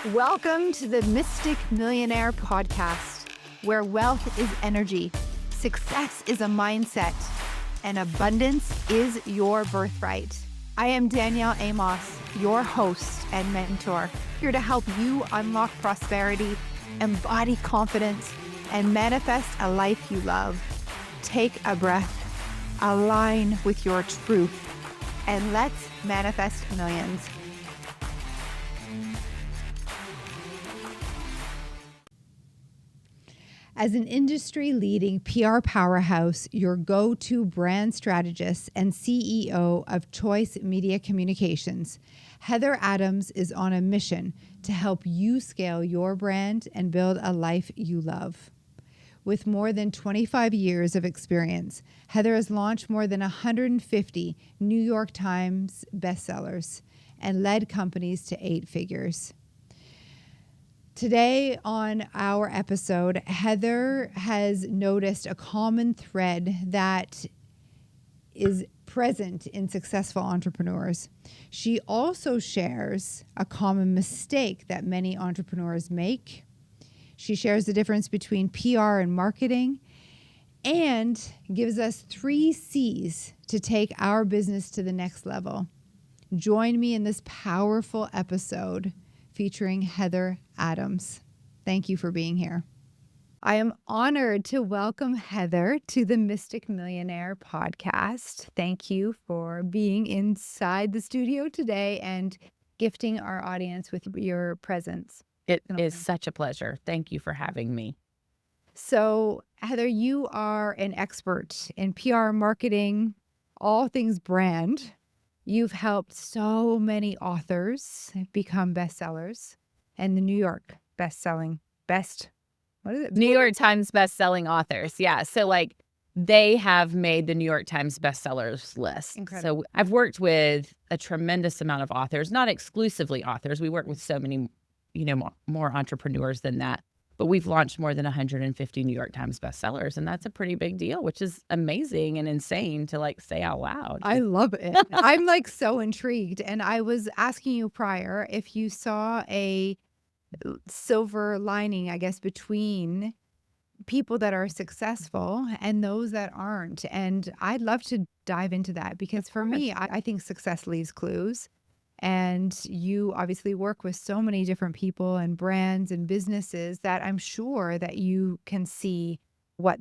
Welcome to the Mystic Millionaire podcast, where wealth is energy, success is a mindset, and abundance is your birthright. I am Danielle Amos, your host and mentor, here to help you unlock prosperity, embody confidence, and manifest a life you love. Take a breath, align with your truth, and let's manifest millions. As an industry-leading PR powerhouse, your go-to brand strategist and CEO of Choice Media Communications, Heather Adams is on a mission to help you scale your brand and build a life you love. With more than 25 years of experience, Heather has launched more than 150 New York Times bestsellers and led companies to 8 figures. Today on our episode, Heather has noticed a common thread that is present in successful entrepreneurs. She also shares a common mistake that many entrepreneurs make. She shares the difference between PR and marketing and gives us 3 C's to take our business to the next level. Join me in this powerful episode featuring Heather Adams. Thank you for being here. I am honored to welcome Heather to the Mystic Millionaire podcast. Thank you for being inside the studio today and gifting our audience with your presence. It is such a pleasure. Thank you for having me. So, Heather, you are an expert in PR, marketing, all things brand. You've helped so many authors become bestsellers and the New York New York Times bestselling authors. Yeah. So they have made the New York Times bestsellers list. Incredible. So I've worked with a tremendous amount of authors, not exclusively authors. We work with so many, more entrepreneurs than that. But we've launched more than 150 New York Times bestsellers, and that's a pretty big deal, which is amazing and insane to say out loud. I love it. I'm so intrigued. And I was asking you prior if you saw a silver lining, I guess, between people that are successful and those that aren't. And I'd love to dive into that because for me, I think success leaves clues. And you obviously work with so many different people and brands and businesses that I'm sure that you can see what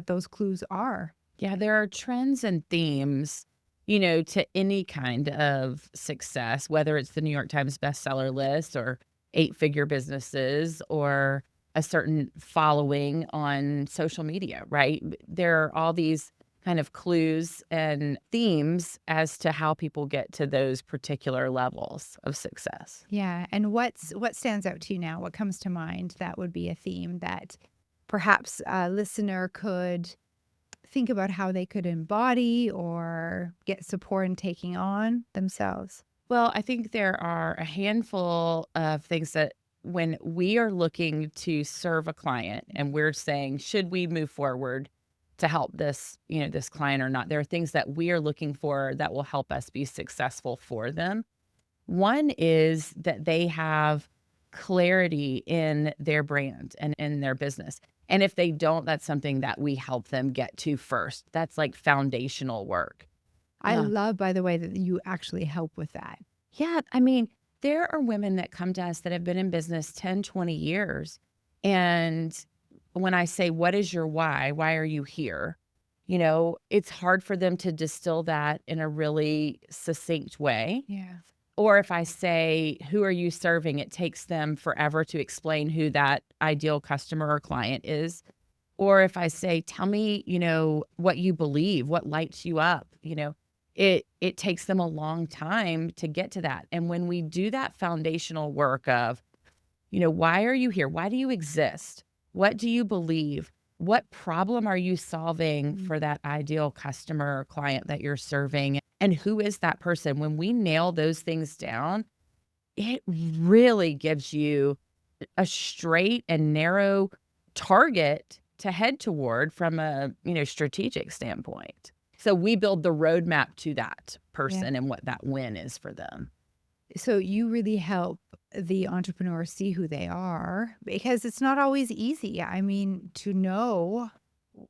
those clues are. Yeah, there are trends and themes, to any kind of success, whether it's the New York Times bestseller list or 8-figure businesses or a certain following on social media, right? There are all these kind of clues and themes as to how people get to those particular levels of success. Yeah. And what stands out to you now? What comes to mind that would be a theme that perhaps a listener could think about how they could embody or get support in taking on themselves? Well, I think there are a handful of things that when we are looking to serve a client and we're saying, should we move forward to help this client or not? There are things that we are looking for that will help us be successful for them. One is that they have clarity in their brand and in their business. And if they don't, that's something that we help them get to first. That's foundational work. I love, by the way, that you actually help with that. Yeah. There are women that come to us that have been in business 10, 20 years. And when I say, what is your why? Why are you here? It's hard for them to distill that in a really succinct way. Yeah. Or if I say, who are you serving? It takes them forever to explain who that ideal customer or client is. Or if I say, tell me, what you believe, what lights you up, it takes them a long time to get to that. And when we do that foundational work of, why are you here? Why do you exist? What do you believe? What problem are you solving for that ideal customer or client that you're serving? And who is that person? When we nail those things down, it really gives you a straight and narrow target to head toward from a, strategic standpoint. So we build the roadmap to that person and what that win is for them. So you really help the entrepreneur see who they are, because it's not always easy. I mean, to know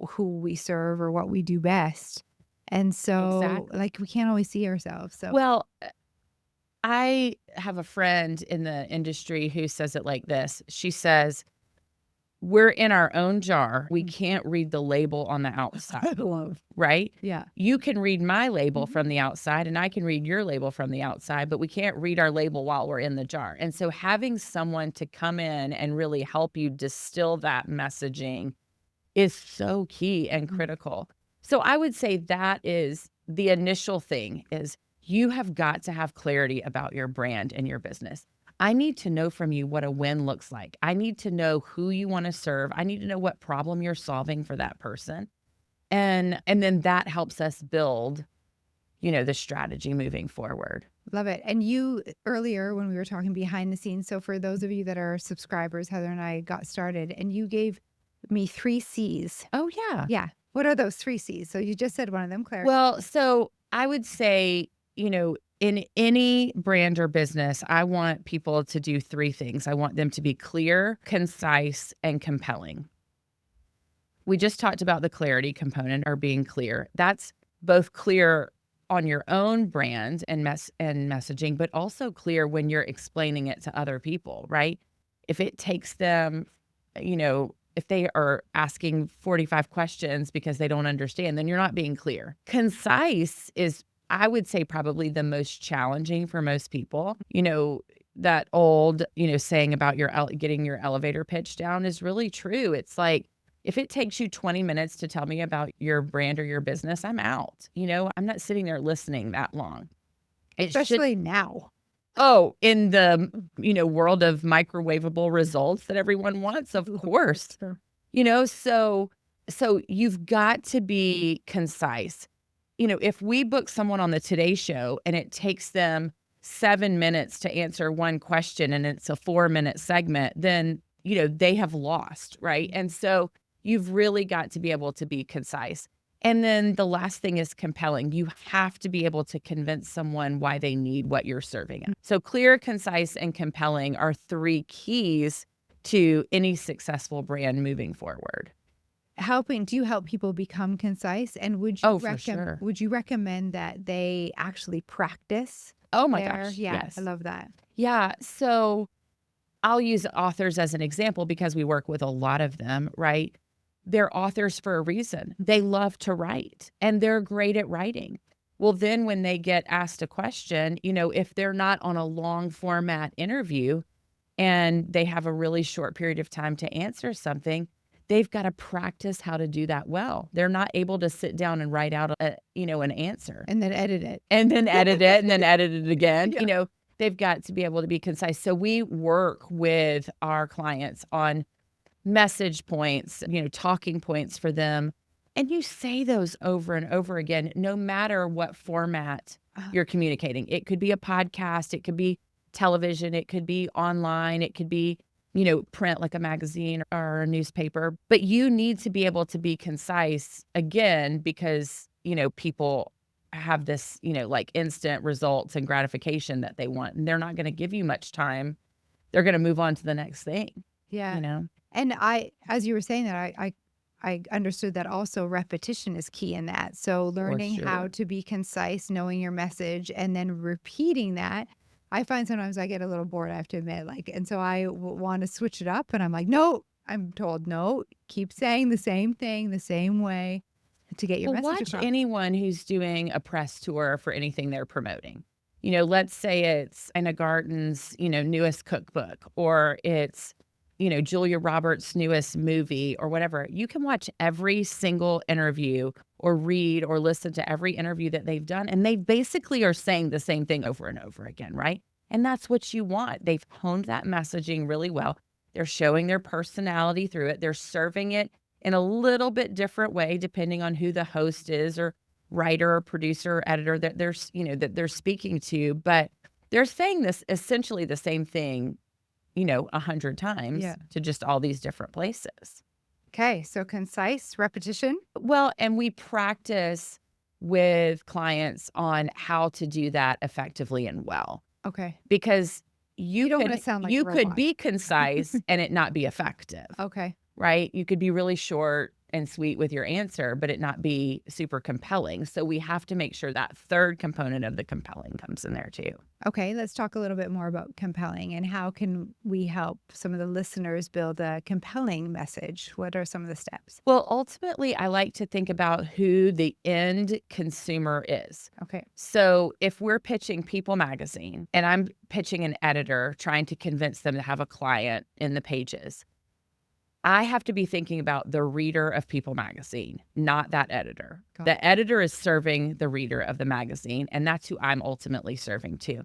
who we serve or what we do best. And so, Exactly. like, we can't always see ourselves. So, Well, I have a friend in the industry who says it like this. She says, we're in our own jar. We can't read the label on the I outside, love. right? Yeah. You can read my label from the outside and I can read your label from the outside, but we can't read our label while we're in the jar. And so having someone to come in and really help you distill that messaging is so key and critical. So I would say that is the initial thing is you have got to have clarity about your brand and your business. I need to know from you what a win looks like. I need to know who you want to serve. I need to know what problem you're solving for that person. And then that helps us build, the strategy moving forward. Love it. And you earlier when we were talking behind the scenes, so for those of you that are subscribers, Heather and I got started and you gave me 3 C's. Oh, yeah. Yeah. What are those 3 C's? So you just said one of them, Claire. Well, so I would say, in any brand or business, I want people to do 3 things. I want them to be clear, concise, and compelling. We just talked about the clarity component or being clear. That's both clear on your own brand and messaging, but also clear when you're explaining it to other people, right? If it takes them, if they are asking 45 questions because they don't understand, then you're not being clear. Concise is, I would say, probably the most challenging for most people. That old, saying about getting your elevator pitch down is really true. It's like, if it takes you 20 minutes to tell me about your brand or your business, I'm out. I'm not sitting there listening that long. Especially now. Oh, in the, world of microwavable results that everyone wants, of course. So you've got to be concise. If we book someone on the Today Show and it takes them 7 minutes to answer one question and it's a 4-minute segment, then, they have lost, right? And so you've really got to be able to be concise. And then the last thing is compelling. You have to be able to convince someone why they need what you're serving. So clear, concise, and compelling are 3 keys to any successful brand moving forward. Do you help people become concise? And would you for sure. would you recommend that they actually practice? Oh my gosh. Yeah, Yes. I love that. Yeah. So I'll use authors as an example because we work with a lot of them, right? They're authors for a reason. They love to write and they're great at writing. Well, then when they get asked a question, if they're not on a long format interview and they have a really short period of time to answer something, they've got to practice how to do that well. They're not able to sit down and write out an answer. And then edit it. And then edit it and then edit it again. Yeah. They've got to be able to be concise. So we work with our clients on message points, talking points for them. And you say those over and over again, no matter what format you're communicating. It could be a podcast, it could be television, it could be online, it could be, print like a magazine or a newspaper. But you need to be able to be concise again, because, people have this, like instant results and gratification that they want. And they're not going to give you much time. They're going to move on to the next thing. Yeah. And as you were saying that, I understood that also repetition is key in that. So learning how to be concise, knowing your message, and then repeating that. I find sometimes I get a little bored, I have to admit, and so I want to switch it up, and I'm like, no, I'm told, no, keep saying the same thing the same way to get your message watch across. Anyone who's doing a press tour for anything they're promoting. Let's say it's Anna Garten's, newest cookbook, or it's, Julia Roberts' newest movie or whatever. You can watch every single interview or read or listen to every interview that they've done. And they basically are saying the same thing over and over again, right? And that's what you want. They've honed that messaging really well. They're showing their personality through it. They're serving it in a little bit different way, depending on who the host is or writer or producer or editor that they're speaking to. But they're saying this essentially the same thing 100 times to just all these different places. Okay. So concise, repetition. Well, and we practice with clients on how to do that effectively and well. Okay. Because, you don't could want to sound like a you could robot. be concise and it not be effective. Okay. Right? You could be really short and sweet with your answer, but it not be super compelling. So we have to make sure that third component of the compelling comes in there too. Okay, let's talk a little bit more about compelling and how can we help some of the listeners build a compelling message? What are some of the steps? Well, ultimately, I like to think about who the end consumer is. Okay. So if we're pitching People Magazine and I'm pitching an editor trying to convince them to have a client in the pages, I have to be thinking about the reader of People Magazine, not that editor. Got The editor is serving the reader of the magazine, and that's who I'm ultimately serving to.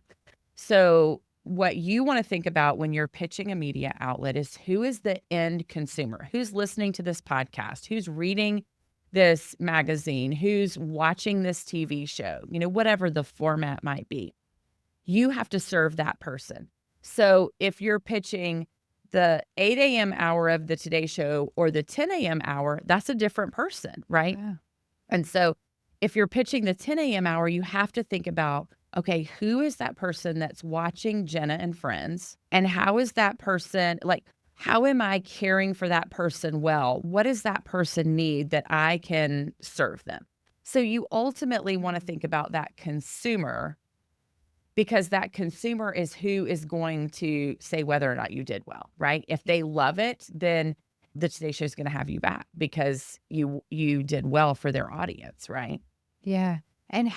So what you want to think about when you're pitching a media outlet is who is the end consumer? Who's listening to this podcast? Who's reading this magazine? Who's watching this TV show? Whatever the format might be. You have to serve that person. So if you're pitching the 8 a.m. hour of the Today Show or the 10 a.m. hour, that's a different person, right? Yeah. And so if you're pitching the 10 a.m. hour, you have to think about, okay, who is that person that's watching Jenna and Friends? And how is that person, how am I caring for that person well? What does that person need that I can serve them? So you ultimately want to think about that consumer, because that consumer is who is going to say whether or not you did well, right? If they love it, then the Today Show is going to have you back because you did well for their audience, right? Yeah. And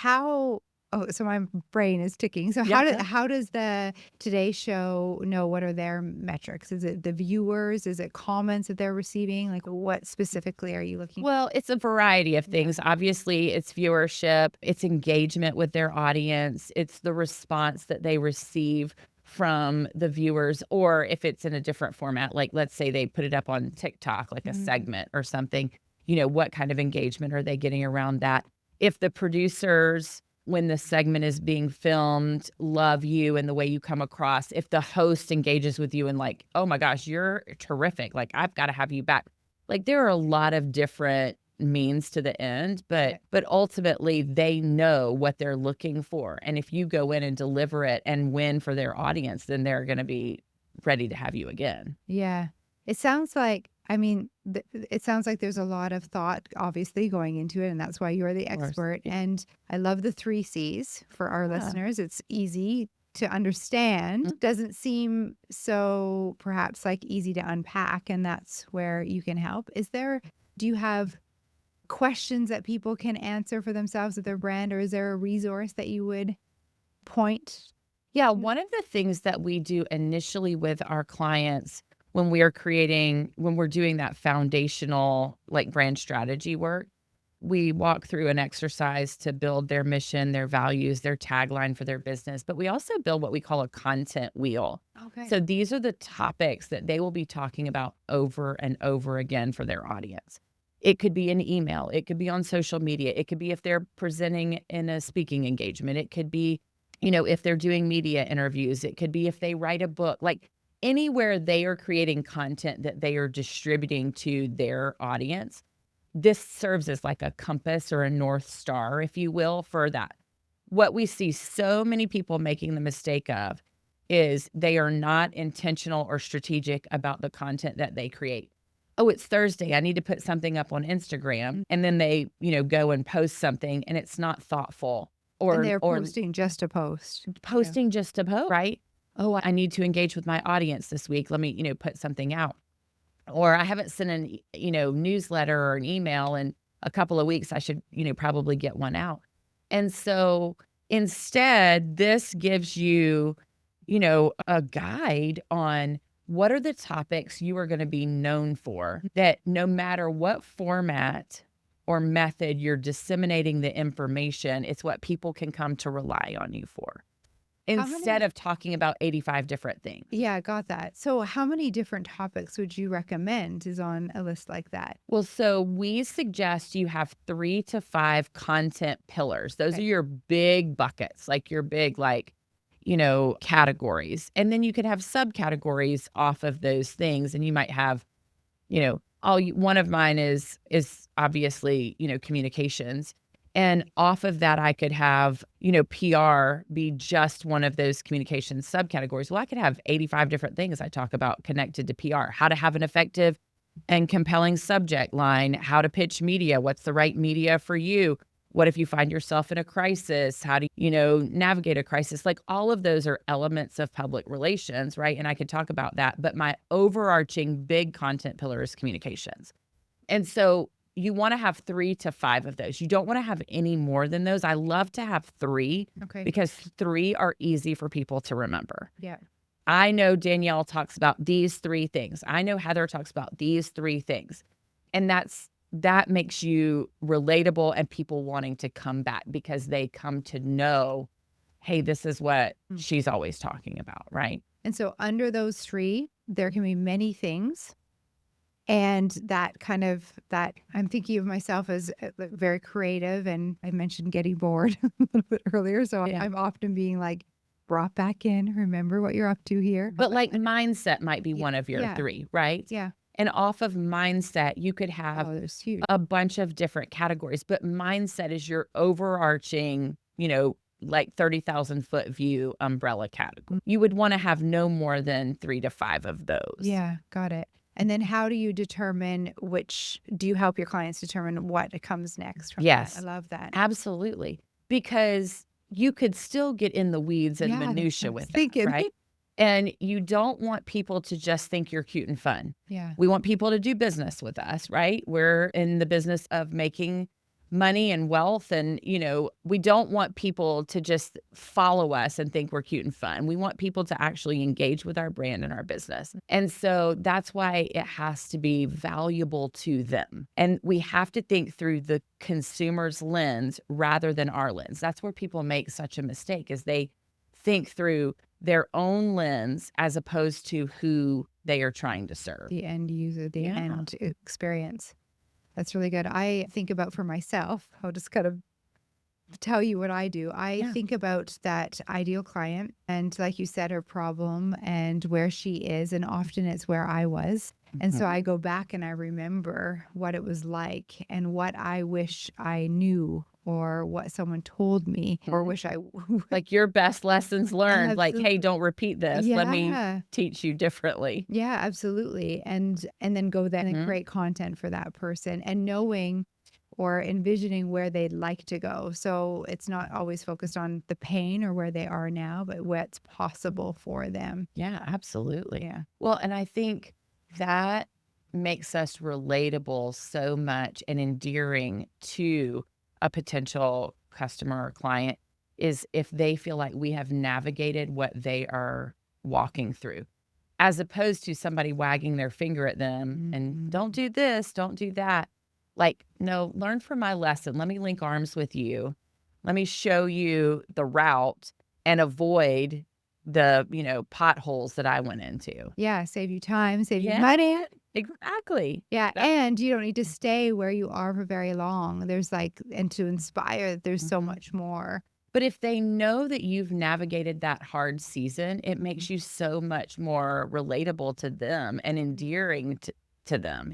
so my brain is ticking. So Yeah. how does the Today Show know what are their metrics? Is it the viewers? Is it comments that they're receiving? Like what specifically are you looking for? Well, it's a variety of things. Obviously, it's viewership, it's engagement with their audience, it's the response that they receive from the viewers, or if it's in a different format, like let's say they put it up on TikTok, like a segment or something, what kind of engagement are they getting around that? If the producers, when the segment is being filmed, love you and the way you come across, if the host engages with you and like, oh my gosh, you're terrific, like I've got to have you back. Like there are a lot of different means to the end, but ultimately they know what they're looking for. And if you go in and deliver it and win for their audience, then they're going to be ready to have you again. Yeah. It sounds like, it sounds like there's a lot of thought obviously going into it, and that's why you're the expert. And I love the 3 C's for our listeners. It's easy to understand, doesn't seem so perhaps like easy to unpack, and that's where you can help. Do you have questions that people can answer for themselves with their brand, or is there a resource that you would point? Yeah, one of the things that we do initially with our clients when we're doing that foundational like brand strategy work, we walk through an exercise to build their mission, their values, their tagline for their business, but we also build what we call a content wheel. Okay. So these are the topics that they will be talking about over and over again for their audience. It could be an email. It could be on social media. It could be if they're presenting in a speaking engagement. It could be, if they're doing media interviews. It could be if they write a book. Like anywhere they are creating content that they are distributing to their audience, this serves as like a compass or a North Star, if you will, for that. What we see so many people making the mistake of is they are not intentional or strategic about the content that they create. Oh, it's Thursday, I need to put something up on Instagram. And then they, go and post something and it's not thoughtful. And they're posting just to post. Posting just to post, right? Oh, I need to engage with my audience this week. Let me, put something out. Or I haven't sent an, newsletter or an email in a couple of weeks. I should, probably get one out. And so instead, this gives you, a guide on what are the topics you are going to be known for, that no matter what format or method you're disseminating the information, it's what people can come to rely on you for, instead of talking about 85 different things. Yeah, I got that. So how many different topics would you recommend is on a list like that? Well, so we suggest you have 3 to 5 content pillars. Those are your big buckets, like your big, categories. And then you could have subcategories off of those things. And you might have, one of mine is obviously, communications. And off of that, I could have, PR be just one of those communication subcategories. Well, I could have 85 different things I talk about connected to PR, how to have an effective and compelling subject line, how to pitch media, what's the right media for you? What if you find yourself in a crisis? How do you, navigate a crisis? Like all of those are elements of public relations, right? And I could talk about that. But my overarching big content pillar is communications. And so you want to have 3 to 5 of those. You don't want to have any more than those. I love to have 3 because 3 are easy for people to remember. Yeah. I know Danielle talks about these 3 things. I know Heather talks about these 3 things. And that makes you relatable and people wanting to come back because they come to know, hey, this is what she's always talking about, right? And so under those 3, there can be many things. And that I'm thinking of myself as very creative. And I mentioned getting bored a little bit earlier. So I'm often being like brought back in. Remember what you're up to here. But like mindset might be one of your 3, right? Yeah. And off of mindset, you could have a bunch of different categories. But mindset is your overarching, like 30,000 foot view umbrella category. You would want to have no more than 3 to 5 of those. Yeah, got it. And then how do you determine do you help your clients determine what comes next? Yes. I love that. Absolutely. Because you could still get in the weeds and minutia with it, right? And you don't want people to just think you're cute and fun. Yeah. We want people to do business with us, right? We're in the business of making money and wealth. And, we don't want people to just follow us and think we're cute and fun. We want people to actually engage with our brand and our business. And so that's why it has to be valuable to them. And we have to think through the consumer's lens rather than our lens. That's where people make such a mistake is they think through their own lens as opposed to who they are trying to serve. The end user, the end experience. That's really good. I think about for myself, I'll just kind of tell you what I do. I think about that ideal client and like you said, her problem and where she is. And often it's where I was. And so I go back and I remember what it was like and what I wish I knew or what someone told me or wish I like your best lessons learned. Like, hey, don't repeat this. Let me teach you differently. Yeah, absolutely. And then go then and create content for that person and knowing or envisioning where they'd like to go. So it's not always focused on the pain or where they are now, but what's possible for them. Yeah, absolutely. Yeah. Well, and I think that makes us relatable so much and endearing to a potential customer or client is if they feel like we have navigated what they are walking through, as opposed to somebody wagging their finger at them and don't do this, don't do that. Like, no, learn from my lesson. Let me link arms with you. Let me show you the route and avoid the, potholes that I went into. Yeah. Save you time, save you money. Exactly. Yeah. And you don't need to stay where you are for very long. There's and to inspire, there's so much more. But if they know that you've navigated that hard season, it makes you so much more relatable to them and endearing to them,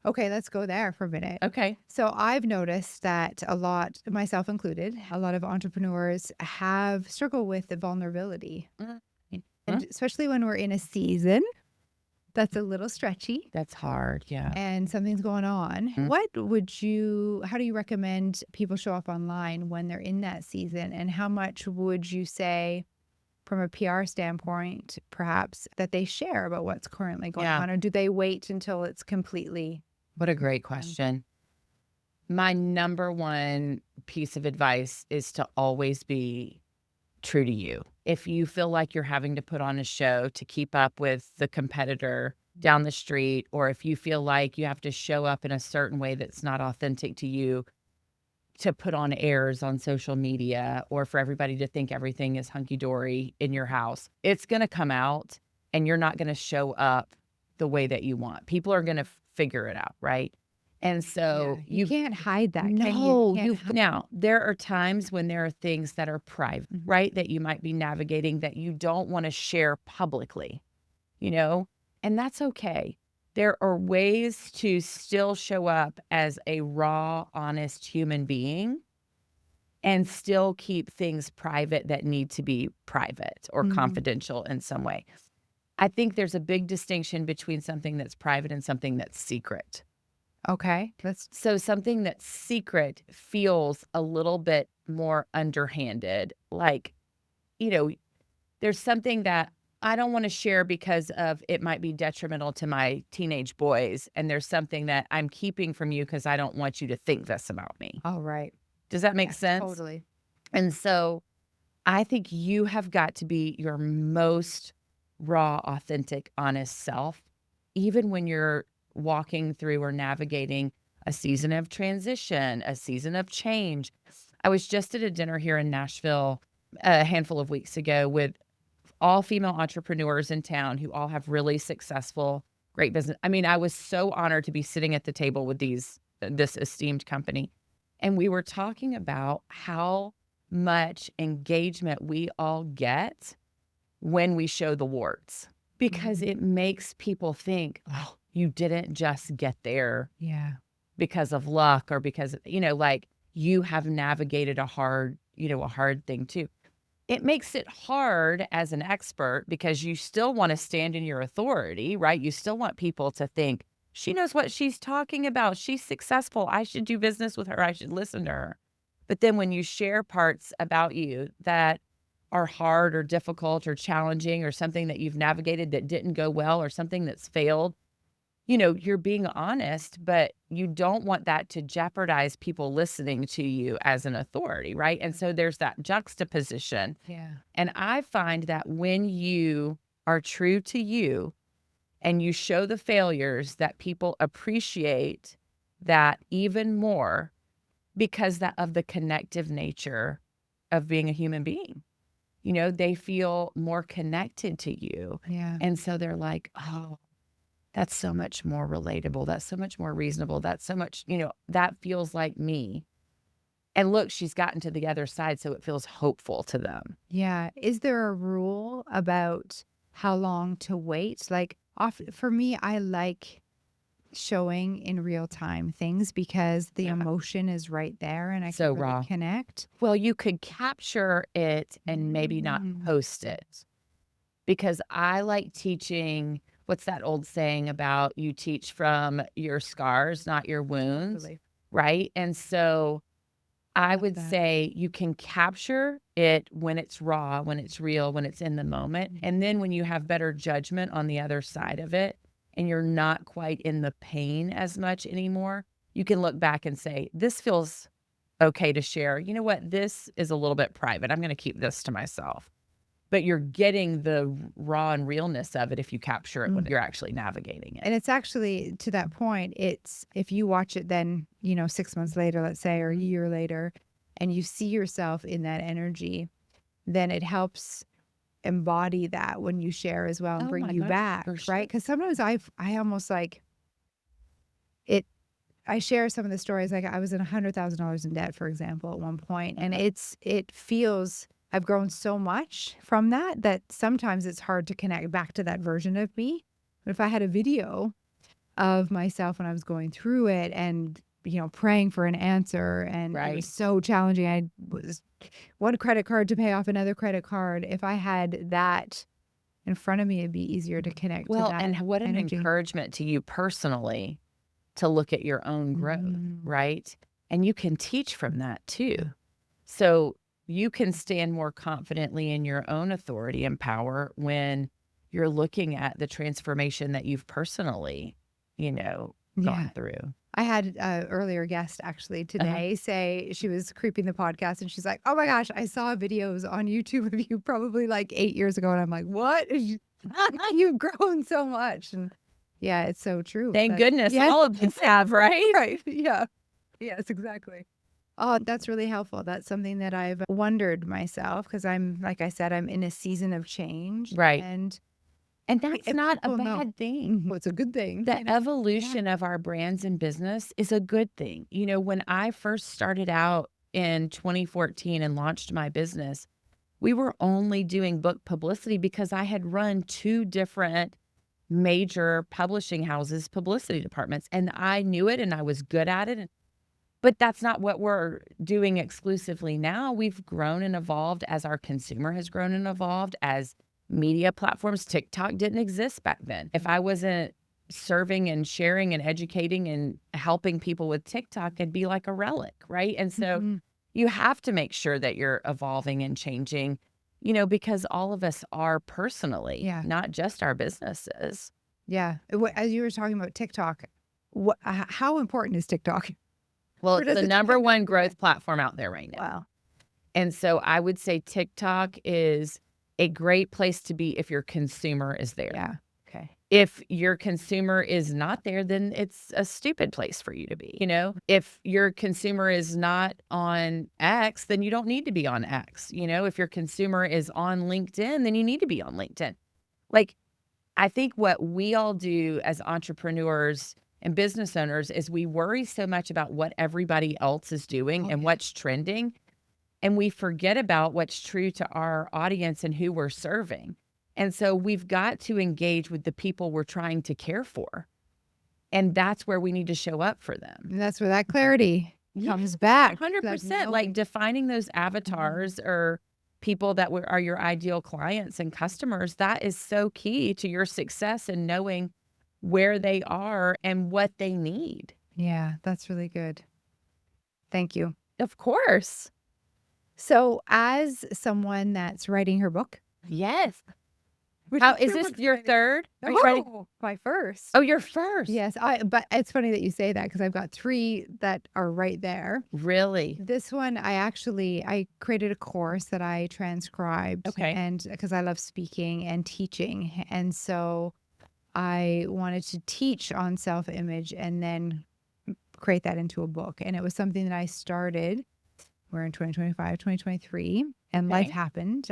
Okay, let's go there for a minute. Okay. So I've noticed that a lot, myself included, a lot of entrepreneurs have struggled with the vulnerability. And especially when we're in a season that's a little stretchy. That's hard, yeah. And something's going on. How do you recommend people show up online when they're in that season? And how much would you say from a PR standpoint, perhaps, that they share about what's currently going on? Or do they wait until it's completely... What a great question. My number one piece of advice is to always be true to you. If you feel like you're having to put on a show to keep up with the competitor down the street, or if you feel like you have to show up in a certain way that's not authentic to you to put on airs on social media, or for everybody to think everything is hunky-dory in your house, it's going to come out and you're not going to show up the way that you want. People are going to figure it out, right? And so you can't hide that. No, now there are times when there are things that are private, right? That you might be navigating that you don't want to share publicly, and that's okay. there are ways to still show up as a raw, honest human being and still keep things private that need to be private or confidential in some way. I think there's a big distinction between something that's private and something that's secret. Okay. So something that's secret feels a little bit more underhanded. Like, there's something that I don't want to share because of it might be detrimental to my teenage boys. And there's something that I'm keeping from you because I don't want you to think this about me. All right. Does that make sense? Totally. And so I think you have got to be your most raw, authentic, honest self, even when you're walking through or navigating a season of transition, a season of change. I was just at a dinner here in Nashville a handful of weeks ago with all female entrepreneurs in town who all have really successful, great business. I mean, I was so honored to be sitting at the table with this esteemed company. And we were talking about how much engagement we all get when we show the warts, because it makes people think, oh, you didn't just get there because of luck or because, like you have navigated a hard thing too. It makes it hard as an expert because you still want to stand in your authority, right? You still want people to think, she knows what she's talking about. She's successful. I should do business with her. I should listen to her. But then when you share parts about you that are hard or difficult or challenging or something that you've navigated that didn't go well or something that's failed, you're being honest, but you don't want that to jeopardize people listening to you as an authority, right? And so there's that juxtaposition. Yeah. And I find that when you are true to you and you show the failures, that people appreciate that even more because of the connective nature of being a human being. They feel more connected to you. Yeah. And so they're like, oh, that's so much more relatable. That's so much more reasonable. That's so much, that feels like me. And look, she's gotten to the other side, so it feels hopeful to them. Yeah. Is there a rule about how long to wait? Like, for me, I like showing in real time things because the emotion is right there and I So can really raw. connect. Well, you could capture it and maybe not post it, because I like teaching. What's that old saying about you teach from your scars, not your wounds, Totally. right? And so I would that. say you can capture it when it's raw, when it's real, when it's in the moment. And then when you have better judgment on the other side of it and you're not quite in the pain as much anymore, you can look back and say, this feels okay to share. You know what? This is a little bit private. I'm going to keep this to myself. But you're getting the raw and realness of it if you capture it when you're actually navigating it. And it's actually, to that point, it's if you watch it then, 6 months later, let's say, or a year later, and you see yourself in that energy, then it helps embody that when you share as well and bring you back, right? Because sometimes I almost like it. I share some of the stories, like I was in $100,000 in debt, for example, at one point, and it feels. I've grown so much from that sometimes it's hard to connect back to that version of me. But if I had a video of myself when I was going through it and, praying for an answer and it was so challenging. I was one credit card to pay off another credit card. If I had that in front of me, it'd be easier to connect to that. And what an energy. encouragement to you personally to look at your own growth, right? And you can teach from that too. So you can stand more confidently in your own authority and power when you're looking at the transformation that you've personally, gone through. I had an earlier guest actually today say she was creeping the podcast and she's like, oh my gosh, I saw videos on YouTube of you probably like 8 years ago. And I'm like, what? You've grown so much. And yeah, it's so true. Thank goodness all of us have, right? Right. Yeah. Yes, exactly. Oh, that's really helpful. That's something that I've wondered myself because like I said, I'm in a season of change. Right. And that's not a bad thing. Well, it's a good thing. The evolution of our brands and business is a good thing. When I first started out in 2014 and launched my business, we were only doing book publicity because I had run 2 different major publishing houses, publicity departments. And I knew it and I was good at it. But that's not what we're doing exclusively now. We've grown and evolved as our consumer has grown and evolved, as media platforms. TikTok didn't exist back then. If I wasn't serving and sharing and educating and helping people with TikTok, it'd be like a relic, right? And so you have to make sure that you're evolving and changing, because all of us are personally, not just our businesses. Yeah. As you were talking about TikTok, how important is TikTok? Well, it's the number one growth platform out there right now. Wow. And so I would say TikTok is a great place to be if your consumer is there. Yeah. Okay. If your consumer is not there, then it's a stupid place for you to be. If your consumer is not on X, then you don't need to be on X. If your consumer is on LinkedIn, then you need to be on LinkedIn. Like, I think what we all do as entrepreneurs and business owners is we worry so much about what everybody else is doing and what's trending. And we forget about what's true to our audience and who we're serving. And so we've got to engage with the people we're trying to care for. And that's where we need to show up for them. And that's where that clarity comes back. 100%. Like defining those avatars or people that are your ideal clients and customers, that is so key to your success and knowing where they are and what they need. Yeah, that's really good. Thank you. Of course. So as someone that's writing her book. Yes. How is this your third? My first. Oh, your first. Yes. But it's funny that you say that because I've got 3 that are right there. Really? This one, I created a course that I transcribed. Okay. And because I love speaking and teaching. And so I wanted to teach on self-image and then create that into a book. And it was something that I started. We're in 2025, 2023, and life happened.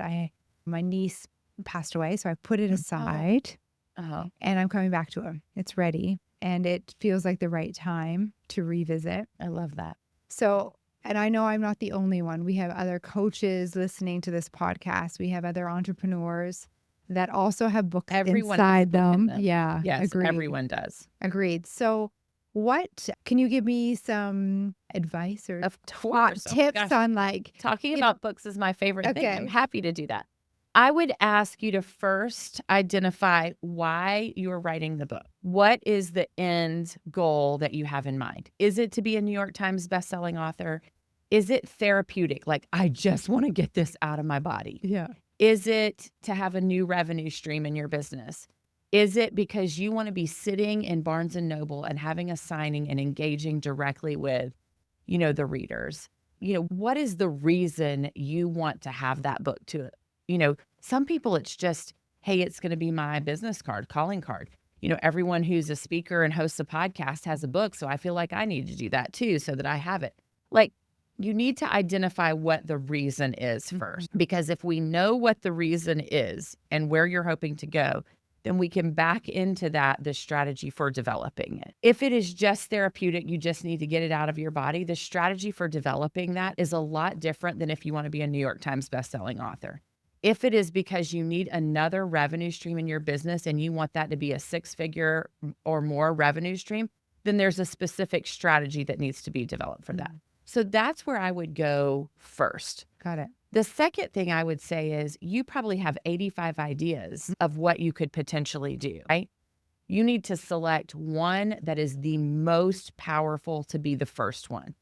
My niece passed away, so I put it aside, and I'm coming back to it. It's ready, and it feels like the right time to revisit. I love that. So, and I know I'm not the only one. We have other coaches listening to this podcast. We have other entrepreneurs that also have books inside them. Yeah. Yes, agreed. everyone does. Agreed. So can you give me some advice or tips on talking about books is my favorite thing. I'm happy to do that. I would ask you to first identify why you're writing the book. What is the end goal that you have in mind? Is it to be a New York Times bestselling author? Is it therapeutic? Like, I just want to get this out of my body. Yeah. Is it to have a new revenue stream in your business? Is it because you want to be sitting in Barnes & Noble and having a signing and engaging directly with, the readers? What is the reason you want to have that book to, some people it's just, hey, it's going to be my business card, calling card. Everyone who's a speaker and hosts a podcast has a book. So I feel like I need to do that too, so that I have it. Like, you need to identify what the reason is first, because if we know what the reason is and where you're hoping to go, then we can back into the strategy for developing it. If it is just therapeutic, you just need to get it out of your body, the strategy for developing that is a lot different than if you want to be a New York Times bestselling author. If it is because you need another revenue stream in your business and you want that to be a 6-figure or more revenue stream, then there's a specific strategy that needs to be developed for that. So that's where I would go first. Got it. The second thing I would say is you probably have 85 ideas of what you could potentially do, right? You need to select one that is the most powerful to be the first one,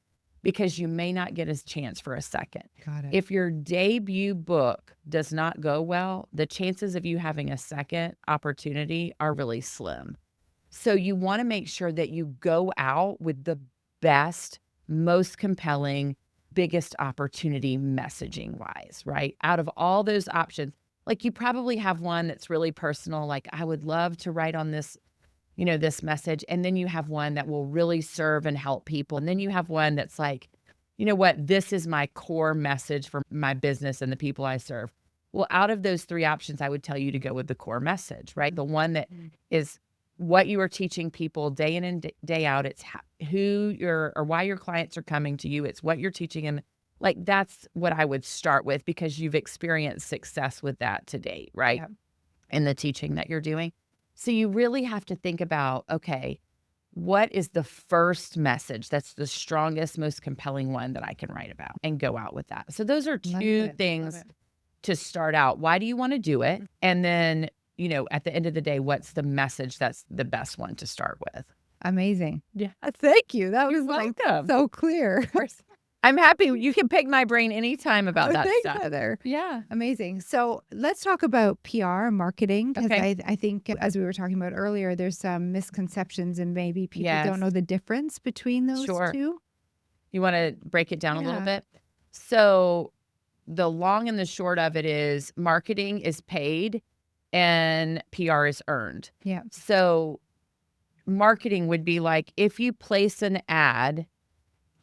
because you may not get a chance for a second. Got it. If your debut book does not go well, the chances of you having a second opportunity are really slim. So you want to make sure that you go out with the best, most compelling, biggest opportunity messaging wise, right? Out of all those options, like you probably have one that's really personal, like I would love to write on this, this message. And then you have one that will really serve and help people. And then you have one that's like, you know what, this is my core message for my business and the people I serve. Well, out of those 3 options, I would tell you to go with the core message, right? The one that is what you are teaching people day in and day out. It's why your clients are coming to you. It's what you're teaching them. Like, that's what I would start with, because you've experienced success with that to date, right? Yeah. In the teaching that you're doing. So you really have to think about, okay, what is the first message that's the strongest, most compelling one that I can write about and go out with that? So those are Love two it. things Love it. to start out. Why do you want to do it? And then, at the end of the day, what's the message that's the best one to start with? Amazing. Yeah. Thank you. That You're was like welcome. so clear. Of course. I'm happy. You can pick my brain anytime about that Thanks, stuff. Heather. Yeah. Amazing. So let's talk about PR and marketing, because Okay. I think, as we were talking about earlier, there's some misconceptions and maybe people don't Yes. know the difference between those Sure. two. You want to break it down a little Yeah. bit? So the long and the short of it is marketing is paid and PR is earned. Yeah. So marketing would be like if you place an ad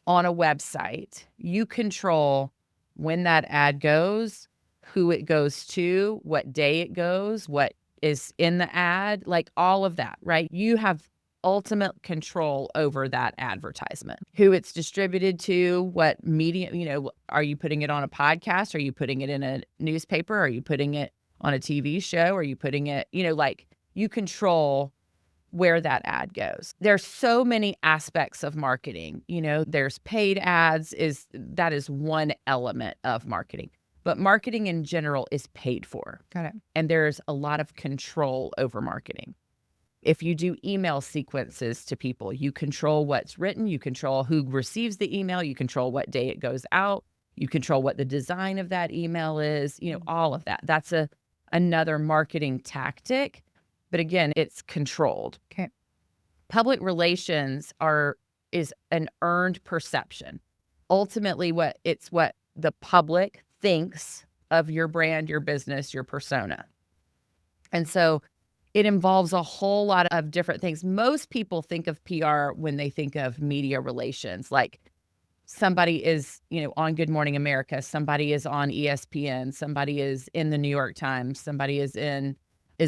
on a website, you control when that ad goes, who it goes to, what day it goes, what is in the ad, like all of that, right? You have ultimate control over that advertisement, who it's distributed to, what media, are you putting it on a podcast? Are you putting it in a newspaper? Are you putting it on a TV show? Are you putting it, like you control where that ad goes. There's so many aspects of marketing. There's paid ads, that is one element of marketing. But marketing in general is paid for. Got it. And there's a lot of control over marketing. If you do email sequences to people, you control what's written, you control who receives the email, you control what day it goes out, you control what the design of that email is, all of that. That's another marketing tactic. But again, it's controlled. Okay. Public relations is an earned perception. Ultimately, what the public thinks of your brand, your business, your persona. And so it involves a whole lot of different things. Most people think of PR when they think of media relations, like somebody is, on Good Morning America, somebody is on ESPN, somebody is in the New York Times, somebody is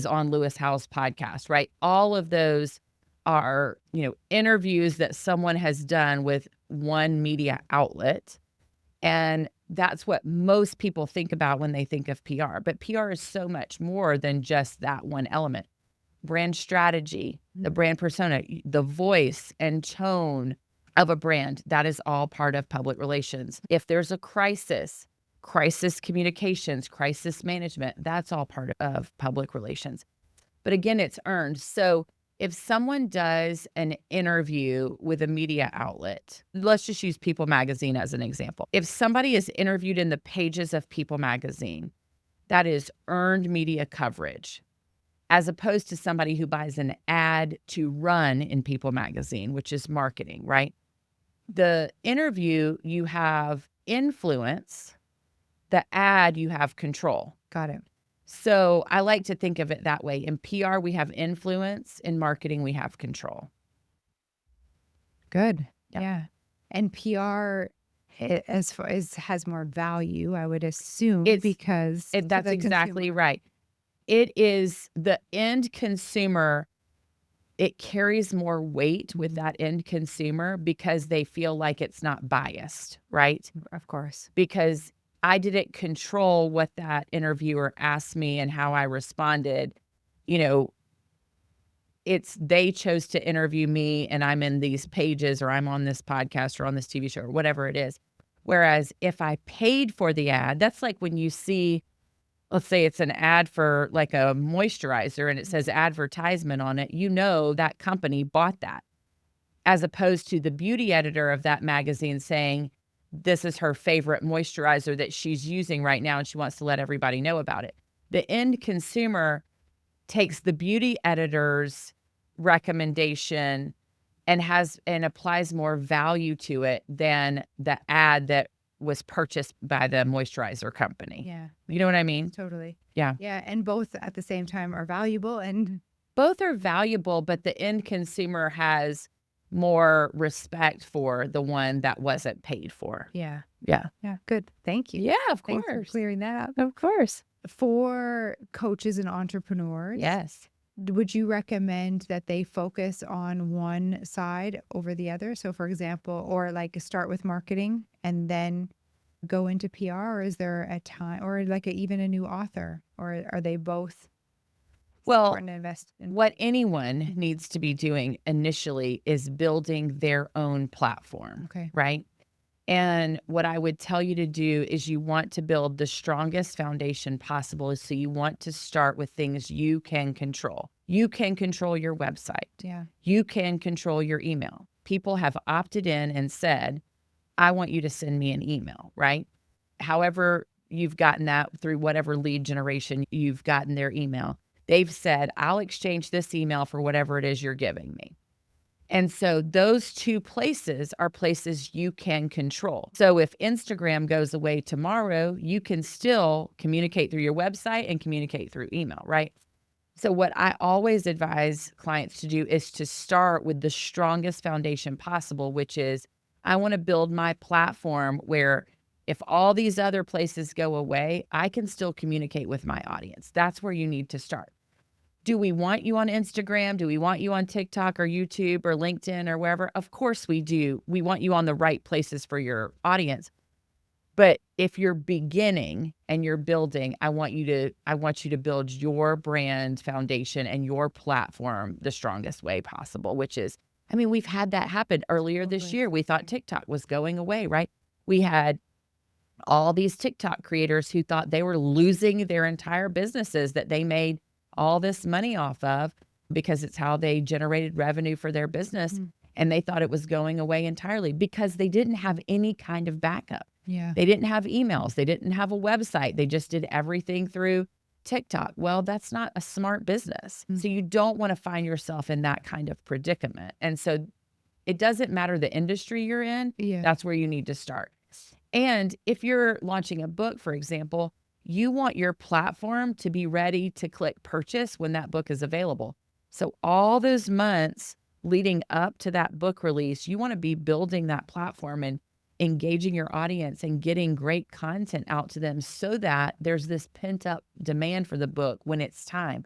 on Lewis Howes' podcast, right? All of those are, interviews that someone has done with one media outlet. And that's what most people think about when they think of PR. But PR is so much more than just that one element. Brand strategy, the brand persona, the voice and tone of a brand, that is all part of public relations. If there's a crisis communications, crisis management, that's all part of public relations. But again, it's earned. So if someone does an interview with a media outlet, let's just use People Magazine as an example. If somebody is interviewed in the pages of People Magazine, that is earned media coverage, as opposed to somebody who buys an ad to run in People Magazine, which is marketing, right? The interview, you have influence. The ad, you have control. Got it. So I like to think of it that way. In PR, we have influence. In marketing, we have control. Good. Yeah. Yeah. And PR, as far as has more value, I would assume, because That's the exactly consumer. right. It is the end consumer. It carries more weight with that end consumer because they feel like it's not biased, right? Of course. Because I didn't control what that interviewer asked me and how I responded. They chose to interview me and I'm in these pages or I'm on this podcast or on this TV show or whatever it is. Whereas if I paid for the ad, that's like when you see, let's say it's an ad for like a moisturizer and it says advertisement on it, that company bought that, as opposed to the beauty editor of that magazine saying, this is her favorite moisturizer that she's using right now and she wants to let everybody know about it. The end consumer takes the beauty editor's recommendation and applies more value to it than the ad that was purchased by the moisturizer company. Yeah. You know what I mean? Totally. Yeah. Yeah. And both at the same time are valuable, and Both are valuable, but the end consumer has more respect for the one that wasn't paid for. yeah. Yeah. Yeah. Good. Thank you. Yeah, of Thanks for course. clearing that up. Of course. For coaches and entrepreneurs, Yes. would you recommend that they focus on one side over the other? So, for example, or like start with marketing and then go into PR, or is there a time, or like even a new author, or are they both? Well, important to invest in. what anyone needs to be doing initially is building their own platform, Okay. right? And what I would tell you to do is you want to build the strongest foundation possible. So you want to start with things you can control. You can control your website. Yeah. You can control your email. People have opted in and said, I want you to send me an email, right? However, you've gotten that through whatever lead generation you've gotten their email. They've said, I'll exchange this email for whatever it is you're giving me. And so those two places are places you can control. So if Instagram goes away tomorrow, you can still communicate through your website and communicate through email, right? So what I always advise clients to do is to start with the strongest foundation possible, which is I want to build my platform where if all these other places go away, I can still communicate with my audience. That's where you need to start. Do we want you on Instagram? Do we want you on TikTok or YouTube or LinkedIn or wherever? Of course we do. We want you on the right places for your audience. But if you're beginning and you're building, I want you to build your brand foundation and your platform the strongest way possible, which is, I mean, we've had that happen earlier this year. We thought TikTok was going away, right? We had all these TikTok creators who thought they were losing their entire businesses that they made all this money off of because it's how they generated revenue for their business. And they thought it was going away entirely because they didn't have any kind of backup. Yeah. They didn't have emails. They didn't have a website. They just did everything through TikTok. Well, that's not a smart business. So you don't want to find yourself in that kind of predicament. And so it doesn't matter the industry you're in. Yeah. That's where you need to start. And if you're launching a book, for example, you want your platform to be ready to click purchase when that book is available. So all those months leading up to that book release, you want to be building that platform and engaging your audience and getting great content out to them so that there's this pent up demand for the book when it's time,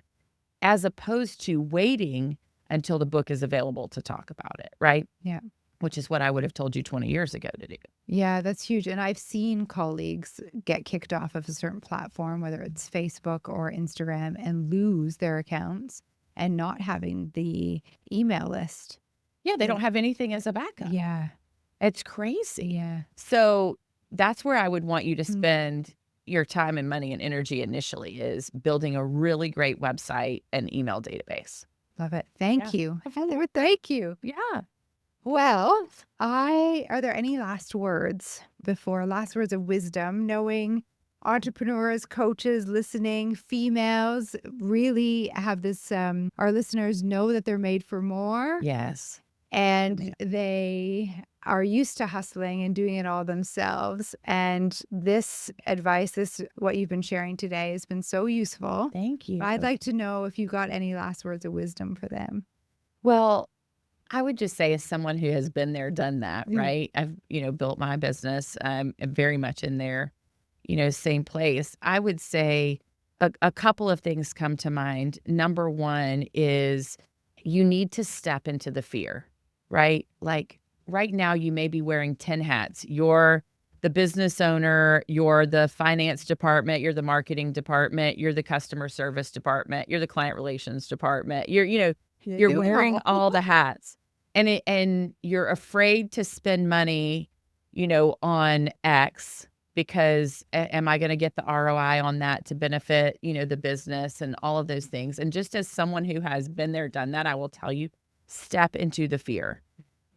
as opposed to waiting until the book is available to talk about it, right? Yeah. Which is what I would have told you 20 years ago to do. Yeah, that's huge. And I've seen colleagues get kicked off of a certain platform, whether it's Facebook or Instagram, and lose their accounts and not having the email list. Yeah, they don't have anything as a backup. Yeah. It's crazy. Yeah. So that's where I would want you to spend your time and money and energy initially, is building a really great website and email database. Love it. Thank you. Heather, thank you. Yeah. Well, are there any last words of wisdom, knowing entrepreneurs, coaches listening, females really have this, our listeners know that they're made for more. Yes. And they are used to hustling and doing it all themselves. And this advice, what you've been sharing today has been so useful. Thank you. I'd like to know if you got any last words of wisdom for them. Well, I would just say, as someone who has been there, done that, right? I've, built my business. I'm very much in there, same place. I would say a couple of things come to mind. Number one is you need to step into the fear, right? Like right now you may be wearing 10 hats. You're the business owner, you're the finance department, you're the marketing department, you're the customer service department, you're the client relations department. You're wearing all the hats, and you're afraid to spend money, on X because am I going to get the ROI on that to benefit, the business and all of those things. And just as someone who has been there, done that, I will tell you, step into the fear,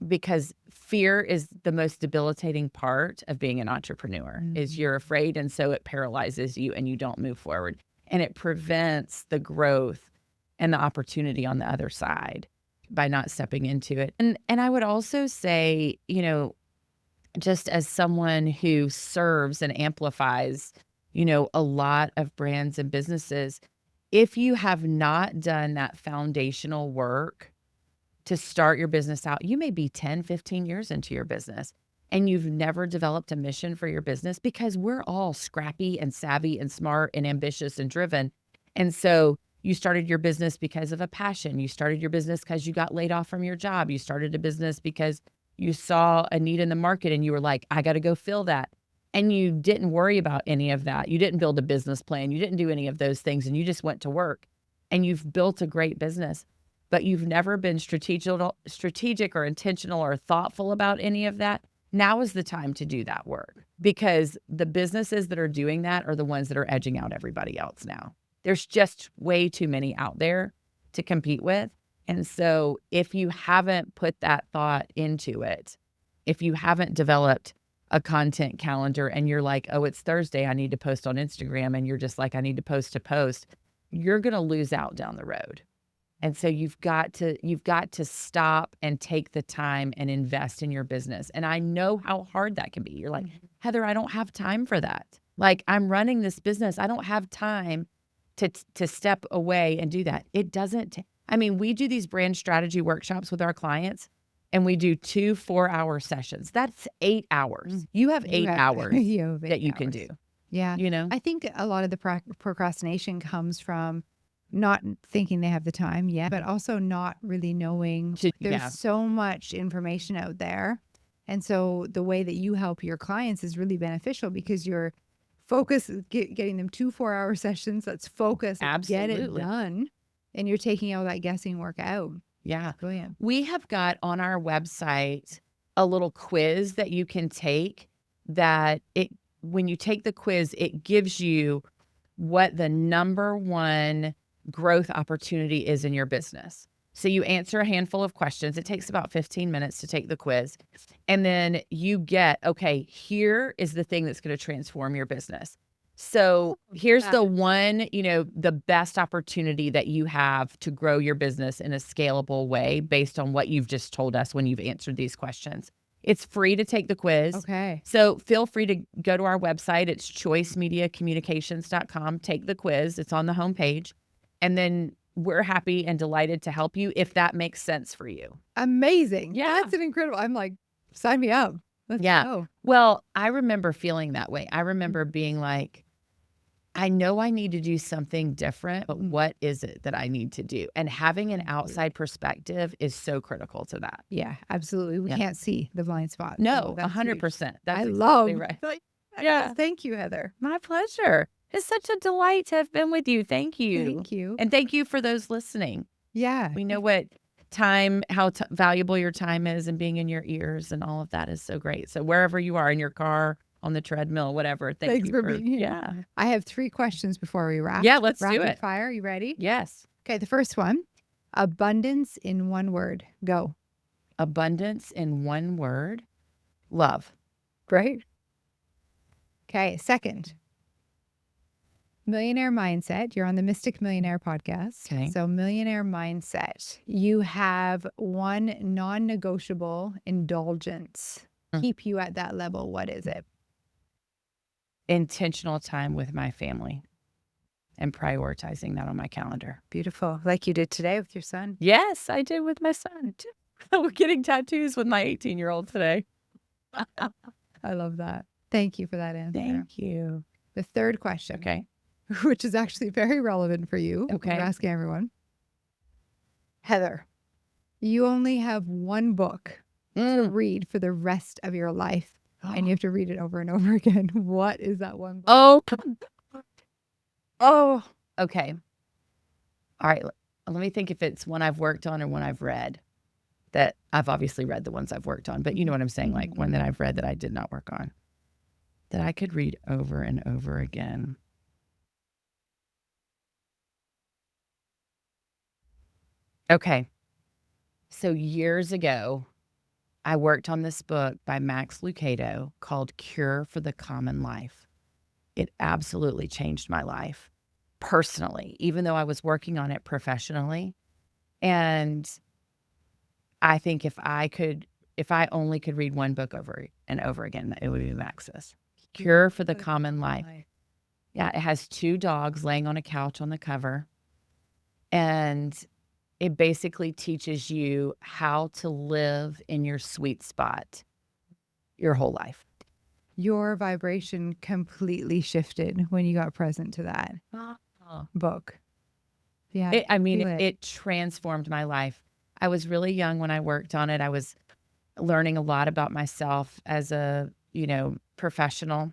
because fear is the most debilitating part of being an entrepreneur. Is you're afraid, and so it paralyzes you and you don't move forward, and it prevents the growth and the opportunity on the other side by not stepping into it. And I would also say, just as someone who serves and amplifies, a lot of brands and businesses, if you have not done that foundational work to start your business out, you may be 10, 15 years into your business and you've never developed a mission for your business, because we're all scrappy and savvy and smart and ambitious and driven. And so you started your business because of a passion. You started your business because you got laid off from your job. You started a business because you saw a need in the market and you were like, I got to go fill that. And you didn't worry about any of that. You didn't build a business plan. You didn't do any of those things. And you just went to work. and you've built a great business, but you've never been strategic or intentional or thoughtful about any of that, now is the time to do that work, because the businesses that are doing that are the ones that are edging out everybody else now. There's just way too many out there to compete with. And so if you haven't put that thought into it, if you haven't developed a content calendar and you're like, oh, it's Thursday, I need to post on Instagram, and you're just like, I need to post, you're going to lose out down the road. And so you've got to stop and take the time and invest in your business. And I know how hard that can be. You're like, Heather, I don't have time for that. Like, I'm running this business. I don't have time to step away and do that. It doesn't. I mean, we do these brand strategy workshops with our clients, and we do 2 4-hour sessions. That's 8 hours. You have 8 hours that you can do. Yeah. You know, I think a lot of the procrastination comes from not thinking they have the time yet, but also not really knowing there's so much information out there. And so the way that you help your clients is really beneficial, because you're focused, getting them 2 4-hour sessions. Let's focus, get it done. And you're taking all that guessing work out. Yeah. Brilliant. We have got on our website a little quiz that you can take, that when you take the quiz, it gives you what the number one growth opportunity is in your business. So you answer a handful of questions. It takes about 15 minutes to take the quiz. And then you get, okay, here is the thing that's going to transform your business. So here's the one, the best opportunity that you have to grow your business in a scalable way based on what you've just told us when you've answered these questions. It's free to take the quiz. Okay. So feel free to go to our website. It's choicemediacommunications.com. Take the quiz. It's on the homepage. And then we're happy and delighted to help you if that makes sense for you. Amazing. Yeah. That's an incredible. I'm like, sign me up. Let's go. Well, I remember feeling that way. I remember being like, I know I need to do something different, but what is it that I need to do? And having an outside perspective is so critical to that. Yeah, absolutely. We can't see the blind spot. No, 100%. I love. Right. Yeah. Thank you, Heather. My pleasure. It's such a delight to have been with you. Thank you. Thank you. And thank you for those listening. Yeah. We know what how valuable your time is, and being in your ears and all of that is so great. So wherever you are, in your car, on the treadmill, whatever. Thanks for being here. Yeah. I have 3 questions before we wrap. Yeah, let's do Rapid it. fire. You ready? Yes. Okay. The first one, abundance in one word. Go. Abundance in one word. Love. Great. Okay. Second, millionaire mindset. You're on the Mystic Millionaire podcast. Okay. So millionaire mindset. You have one non-negotiable indulgence. Keep you at that level. What is it? Intentional time with my family and prioritizing that on my calendar. Beautiful. Like you did today with your son. Yes, I did with my son. We're getting tattoos with my 18-year-old today. I love that. Thank you for that answer. Thank you. The third question. Okay. Which is actually very relevant for you. Okay. We're asking everyone. Heather, you only have one book to read for the rest of your life, and you have to read it over and over again. What is that one book? Oh, okay. All right. Let me think if it's one I've worked on or one I've read. That I've obviously read the ones I've worked on, but you know what I'm saying? Like one that I've read that I did not work on, that I could read over and over again. Okay. So years ago, I worked on this book by Max Lucado called Cure for the Common Life. It absolutely changed my life personally, even though I was working on it professionally. And I think if I only could read one book over and over again, it would be Max's Cure for the Common Life. Yeah, it has 2 dogs laying on a couch on the cover. And it basically teaches you how to live in your sweet spot your whole life. Your vibration completely shifted when you got present to that book. Yeah. It transformed my life. I was really young when I worked on it. I was learning a lot about myself as a, professional,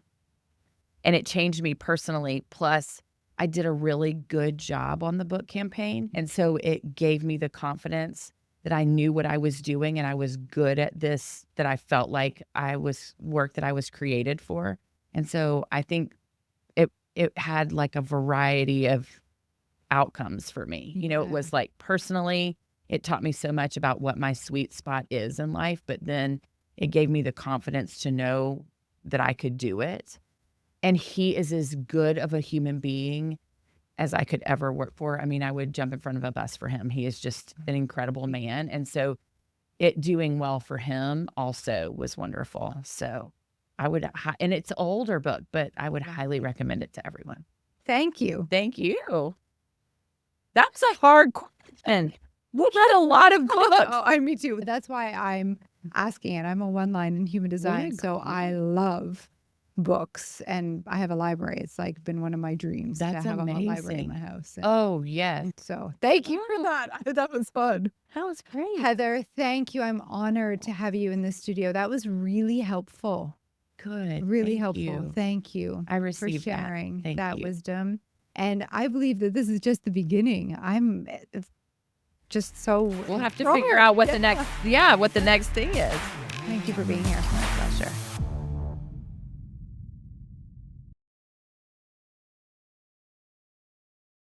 and it changed me personally. Plus, I did a really good job on the book campaign. And so it gave me the confidence that I knew what I was doing and I was good at this, that I felt like I was work that I was created for. And so I think it had like a variety of outcomes for me. You know, it was like personally, it taught me so much about what my sweet spot is in life, but then it gave me the confidence to know that I could do it. And he is as good of a human being as I could ever work for. I mean, I would jump in front of a bus for him. He is just an incredible man. And so it doing well for him also was wonderful. So I would, and it's an older book, but I would highly recommend it to everyone. Thank you. Thank you. That's a hard question. We read a lot of books. Oh, me too. That's why I'm asking it. I'm a one-line in human design, so I love books, and I have a library. It's like been one of my dreams to have a library in my house. Oh, yes. So thank you for that. That was fun. That was great. Heather, thank you. I'm honored to have you in the studio. That was really helpful. Good. Really helpful. Thank you. I received for sharing that wisdom. And I believe that this is just the beginning. I'm just so we'll have to figure out what the next what the next thing is. Thank you for being here. My pleasure.